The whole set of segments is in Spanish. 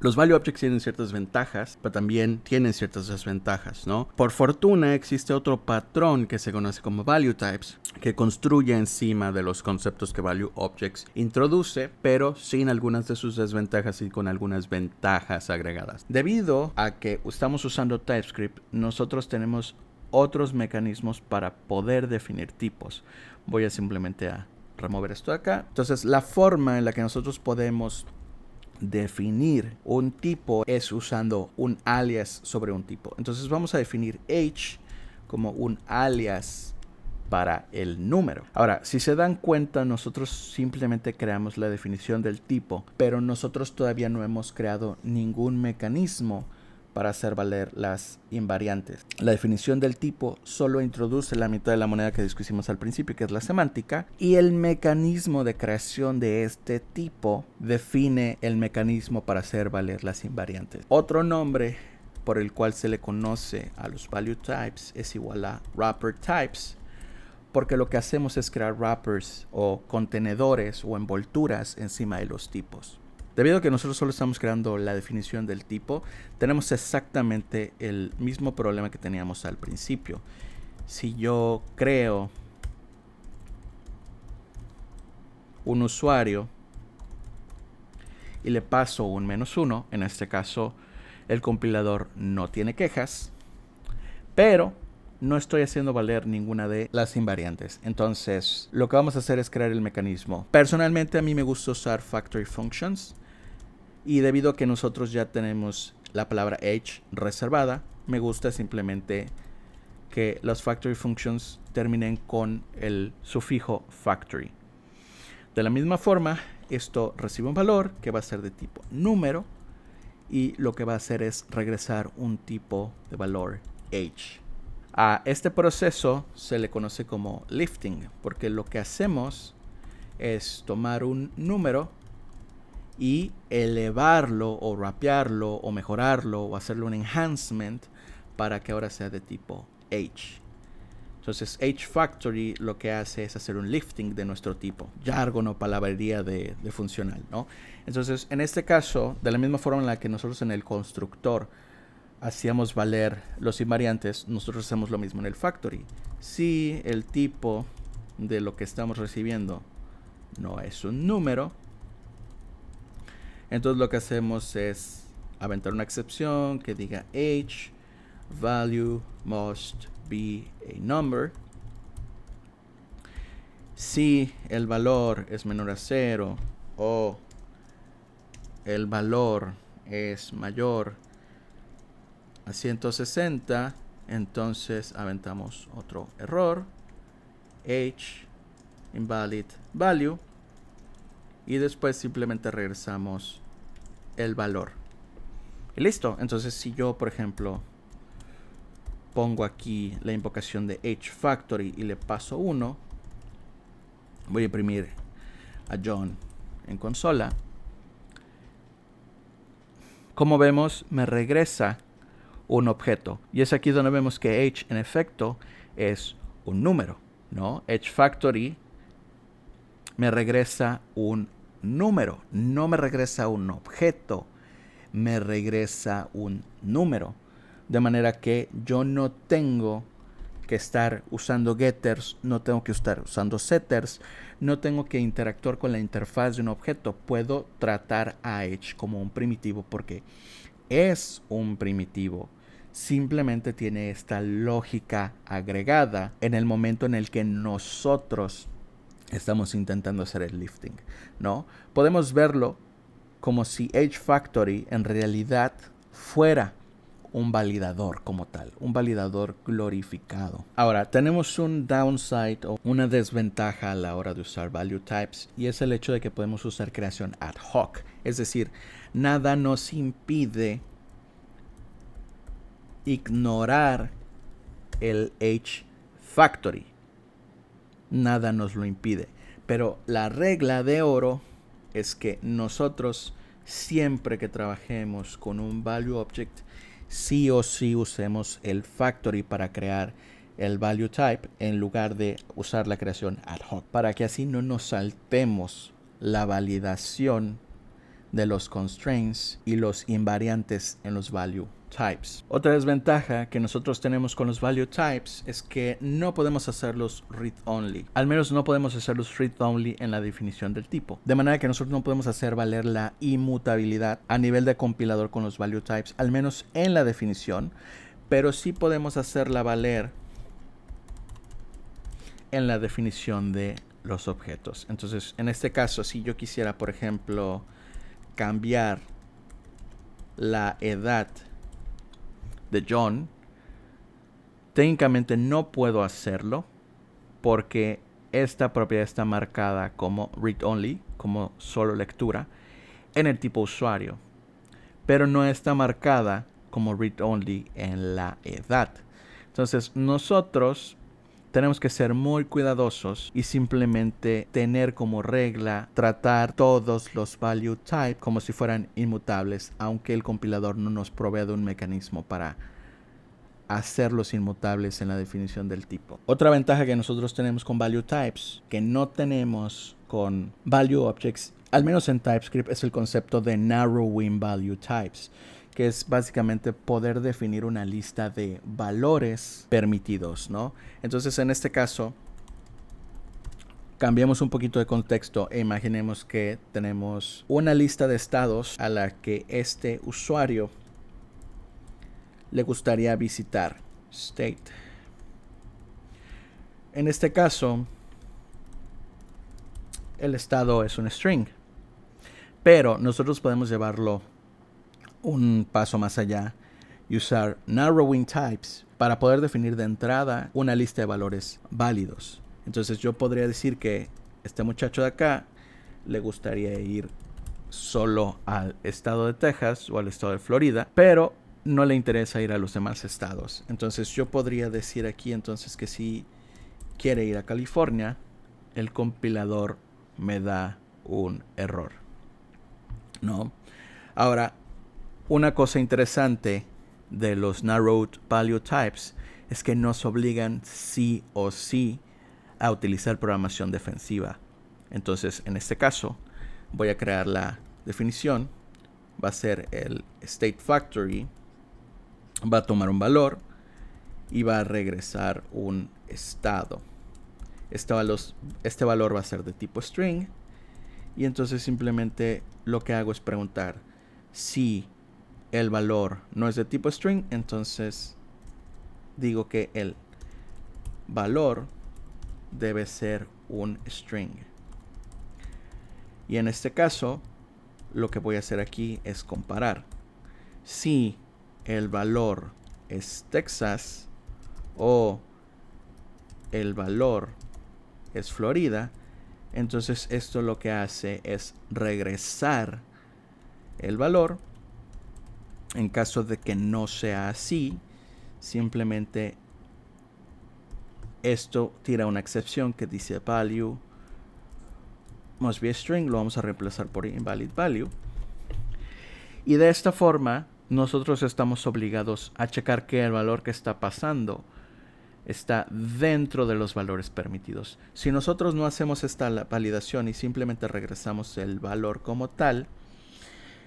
Los value objects tienen ciertas ventajas, pero también tienen ciertas desventajas, ¿no? Por fortuna existe otro patrón que se conoce como value types, que construye encima de los conceptos que value objects introduce, pero sin algunas de sus desventajas y con algunas ventajas agregadas. Debido a que estamos usando TypeScript, nosotros tenemos otros mecanismos para poder definir tipos. Voy a simplemente a remover esto de acá. Entonces, la forma en la que nosotros podemos definir un tipo es usando un alias sobre un tipo. Entonces vamos a definir h como un alias para el número. Ahora, si se dan cuenta, nosotros simplemente creamos la definición del tipo, pero nosotros todavía no hemos creado ningún mecanismo para hacer valer las invariantes. La definición del tipo solo introduce la mitad de la moneda que discutimos al principio, que es la semántica, y el mecanismo de creación de este tipo define el mecanismo para hacer valer las invariantes. Otro nombre por el cual se le conoce a los value types es igual a wrapper types, porque lo que hacemos es crear wrappers o contenedores o envolturas encima de los tipos. Debido a que nosotros solo estamos creando la definición del tipo, tenemos exactamente el mismo problema que teníamos al principio. Si yo creo un usuario y le paso un -1, en este caso el compilador no tiene quejas, pero no estoy haciendo valer ninguna de las invariantes. Entonces, lo que vamos a hacer es crear el mecanismo. Personalmente, a mí me gusta usar factory functions. Y debido a que nosotros ya tenemos la palabra h reservada, me gusta simplemente que los factory functions terminen con el sufijo factory. De la misma forma, esto recibe un valor que va a ser de tipo número y lo que va a hacer es regresar un tipo de valor h. A este proceso se le conoce como lifting, porque lo que hacemos es tomar un número y elevarlo o rapearlo o mejorarlo o hacerle un enhancement para que ahora sea de tipo h. Entonces hFactory lo que hace es hacer un lifting de nuestro tipo, jargon o palabrería de funcional, ¿no? Entonces en este caso, de la misma forma en la que nosotros en el constructor hacíamos valer los invariantes, nosotros hacemos lo mismo en el factory. Si el tipo de lo que estamos recibiendo no es un número, entonces lo que hacemos es aventar una excepción que diga h value must be a number. Si el valor es menor a 0 o el valor es mayor a 160, entonces aventamos otro error, h invalid value, y después simplemente regresamos el valor. Y listo. Entonces si yo, por ejemplo, pongo aquí la invocación de hFactory y le paso 1, voy a imprimir a John en consola. Como vemos, me regresa un objeto. Y es aquí donde vemos que h, en efecto, es un número, ¿no? hFactory me regresa un número, no me regresa un objeto, me regresa un número. De manera que yo no tengo que estar usando getters, no tengo que estar usando setters, no tengo que interactuar con la interfaz de un objeto. Puedo tratar a h como un primitivo porque es un primitivo. Simplemente tiene esta lógica agregada en el momento en el que nosotros estamos intentando hacer el lifting, ¿no? Podemos verlo como si hFactory en realidad fuera un validador como tal, un validador glorificado. Ahora, tenemos un downside o una desventaja a la hora de usar value types, y es el hecho de que podemos usar creación ad hoc. Es decir, nada nos impide ignorar el hFactory. Nada nos lo impide. Pero la regla de oro es que nosotros siempre que trabajemos con un value object, sí o sí usemos el factory para crear el value type en lugar de usar la creación ad hoc, para que así no nos saltemos la validación de los constraints y los invariantes en los value types. Otra desventaja que nosotros tenemos con los value types es que no podemos hacerlos read-only. Al menos no podemos hacerlos read-only en la definición del tipo. De manera que nosotros no podemos hacer valer la inmutabilidad a nivel de compilador con los value types, al menos en la definición, pero sí podemos hacerla valer en la definición de los objetos. Entonces, en este caso, si yo quisiera, por ejemplo, cambiar la edad de John, técnicamente no puedo hacerlo porque esta propiedad está marcada como read-only, como solo lectura, en el tipo usuario, pero no está marcada como read-only en la edad. Entonces nosotros tenemos que ser muy cuidadosos y simplemente tener como regla tratar todos los value type como si fueran inmutables, aunque el compilador no nos provea de un mecanismo para hacerlos inmutables en la definición del tipo. Otra ventaja que nosotros tenemos con value types, que no tenemos con value objects, al menos en TypeScript, es el concepto de narrowing value types, que es básicamente poder definir una lista de valores permitidos, ¿no? Entonces, en este caso, cambiemos un poquito de contexto e imaginemos que tenemos una lista de estados a la que este usuario le gustaría visitar. State. En este caso, el estado es un string, pero nosotros podemos llevarlo un paso más allá y usar narrowing types para poder definir de entrada una lista de valores válidos. Entonces yo podría decir que este muchacho de acá le gustaría ir solo al estado de Texas o al estado de Florida, pero no le interesa ir a los demás estados. Entonces yo podría decir aquí entonces que si quiere ir a California, el compilador me da un error, ¿no? Ahora, una cosa interesante de los narrowed value types es que nos obligan sí o sí a utilizar programación defensiva. Entonces, en este caso, voy a crear la definición. Va a ser el state factory. Va a tomar un valor y va a regresar un estado. Este valor va a ser de tipo string. Y entonces simplemente lo que hago es preguntar si el valor no es de tipo string, entonces digo que el valor debe ser un string. Y en este caso, lo que voy a hacer aquí es comparar. Si el valor es Texas o el valor es Florida, entonces esto lo que hace es regresar el valor. En caso de que no sea así, simplemente esto tira una excepción que dice value must be a string, lo vamos a reemplazar por invalid value. Y de esta forma, nosotros estamos obligados a checar que el valor que está pasando está dentro de los valores permitidos. Si nosotros no hacemos esta validación y simplemente regresamos el valor como tal,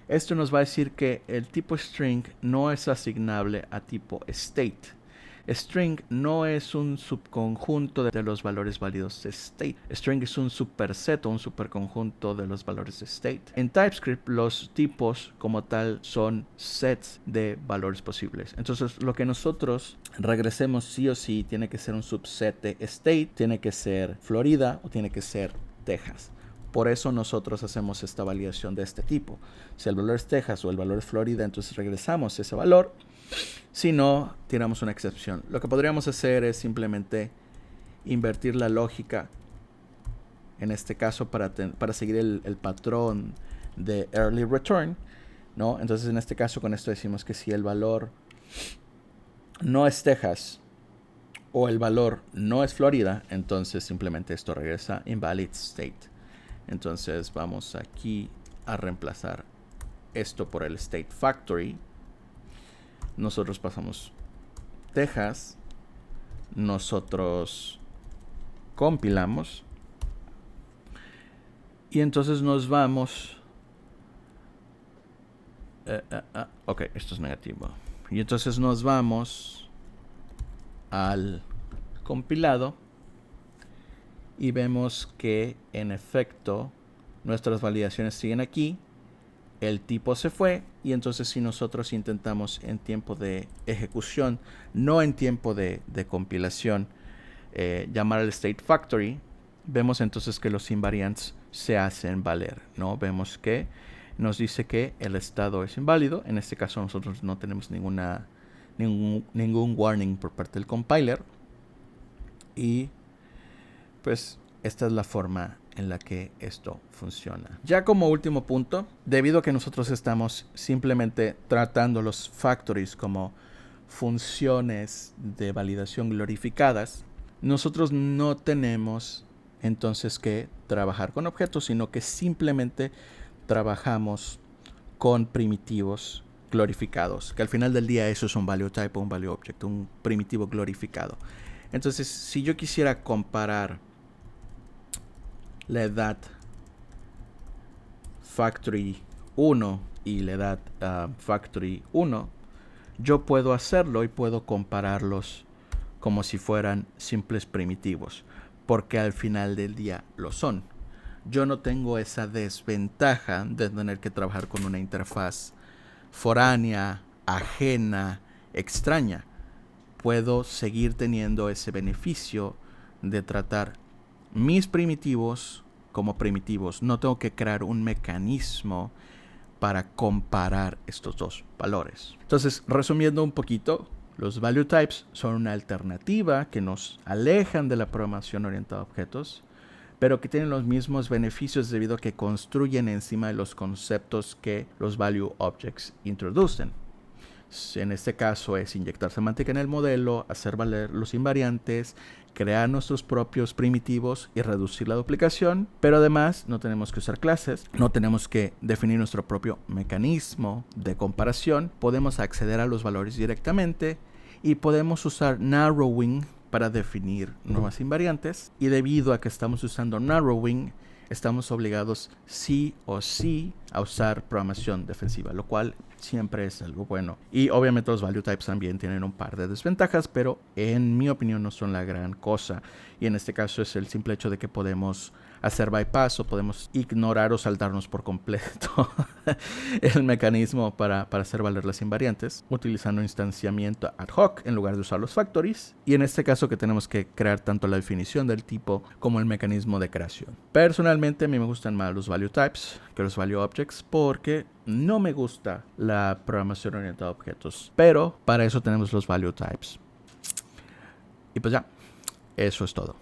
esto nos va a decir que el tipo string no es asignable a tipo state. String no es un subconjunto de los valores válidos de state. String es un superset o un superconjunto de los valores de state. En TypeScript los tipos como tal son sets de valores posibles. Entonces lo que nosotros regresemos sí o sí tiene que ser un subset de state, tiene que ser Florida o tiene que ser Texas. Por eso nosotros hacemos esta validación de este tipo. Si el valor es Texas o el valor es Florida, entonces regresamos ese valor. Si no, tiramos una excepción. Lo que podríamos hacer es simplemente invertir la lógica, en este caso para seguir el patrón de early return, ¿no? Entonces en este caso con esto decimos que si el valor no es Texas o el valor no es Florida, entonces simplemente esto regresa invalid state. Entonces vamos aquí a reemplazar esto por el state factory. Nosotros pasamos Texas. Nosotros compilamos. Y entonces nos vamos Ok, esto es negativo. Y entonces nos vamos al compilado y vemos que en efecto nuestras validaciones siguen aquí, el tipo se fue, y entonces si nosotros intentamos en tiempo de ejecución, no en tiempo de compilación, llamar al state factory, vemos entonces que los invariants se hacen valer, ¿no? Vemos que nos dice que el estado es inválido. En este caso nosotros no tenemos ningún warning por parte del compiler. Y pues esta es la forma en la que esto funciona. Ya como último punto, debido a que nosotros estamos simplemente tratando los factories como funciones de validación glorificadas, nosotros no tenemos entonces que trabajar con objetos, sino que simplemente trabajamos con primitivos glorificados, que al final del día eso es un value type o un value object, un primitivo glorificado. Entonces, si yo quisiera comparar la edad factory 1 y la edad factory 1, yo puedo hacerlo y puedo compararlos como si fueran simples primitivos, porque al final del día lo son. Yo no tengo esa desventaja de tener que trabajar con una interfaz foránea, ajena, extraña. Puedo seguir teniendo ese beneficio de tratar mis primitivos como primitivos. No tengo que crear un mecanismo para comparar estos dos valores. Entonces, resumiendo un poquito, los value types son una alternativa que nos alejan de la programación orientada a objetos, pero que tienen los mismos beneficios debido a que construyen encima de los conceptos que los value objects introducen. En este caso es inyectar semántica en el modelo, hacer valer los invariantes, crear nuestros propios primitivos y reducir la duplicación, pero además no tenemos que usar clases, no tenemos que definir nuestro propio mecanismo de comparación, podemos acceder a los valores directamente y podemos usar narrowing para definir nuevas invariantes, y debido a que estamos usando narrowing, estamos obligados sí o sí a usar programación defensiva, lo cual siempre es algo bueno. Y obviamente los value types también tienen un par de desventajas, pero en mi opinión no son la gran cosa. Y en este caso es el simple hecho de que podemos hacer bypass o podemos ignorar o saltarnos por completo el mecanismo para hacer valer las invariantes, utilizando instanciamiento ad hoc en lugar de usar los factories. Y en este caso que tenemos que crear tanto la definición del tipo como el mecanismo de creación. Personalmente a mí me gustan más los value types que los value objects, porque no me gusta la programación orientada a objetos, pero para eso tenemos los value types. Y pues ya, eso es todo.